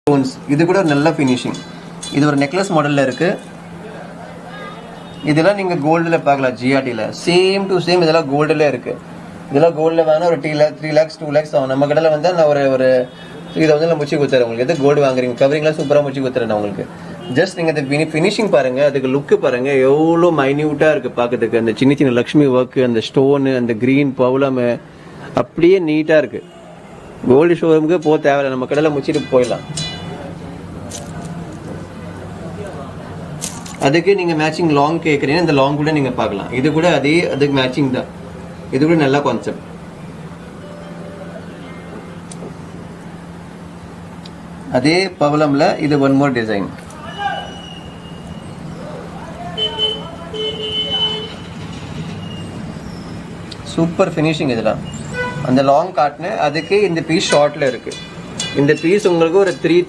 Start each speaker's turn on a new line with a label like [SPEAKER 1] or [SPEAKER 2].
[SPEAKER 1] Stones. இது கூட ஒரு நல்ல ஃபினிஷிங். இது ஒரு நெக்லஸ் மாடலில் இருக்குது. இதெல்லாம் நீங்கள் கோல்டில் பார்க்கலாம். ஜிஆர்டியில் சேம் டு சேம் இதெல்லாம் கோல்டில் இருக்குது. இதெல்லாம் கோல்டில் வாங்கினா ஒரு 3 lakhs 2 lakhs ஆகும். நம்ம கடையில் வந்து நான் ஒரு 3000 முடிச்சு கொடுத்துறேன் உங்களுக்கு. எது கோல்டு வாங்குறீங்க கவரிங்லாம் சூப்பராக முடிச்சு கொடுத்துறேன் நான் உங்களுக்கு. ஜஸ்ட் நீங்கள் இந்த ஃபினிஷிங் பாருங்கள், அதுக்கு லுக்கு பாருங்கள், எவ்வளோ மைன்யூட்டாக இருக்குது பார்க்கறதுக்கு. அந்த சின்ன சின்ன லக்ஷ்மி ஒர்க்கு, அந்த ஸ்டோனு, அந்த க்ரீன் பவுலமு அப்படியே நீட்டாக இருக்குது. கோல்டு ஷோரூமுக்கு போக தேவையில்லை, நம்ம கடையில் முடிச்சுட்டு போயிடலாம். அதுக்கு நீங்கள் மேட்சிங் லாங் கேட்குறீங்கன்னா இந்த லாங் கூட நீங்கள் பார்க்கலாம். இது கூட அதுக்கு மேட்சிங் தான். இது கூட நல்ல கான்செப்ட். அதே பவளம்ல இது one more design. Super finishing. இதெல்லாம் அந்த லாங் காட்டின அதுக்கு இந்த பீஸ் ஷார்ட்ல இருக்கு. இந்த பீஸ் உங்களுக்கு ஒரு 3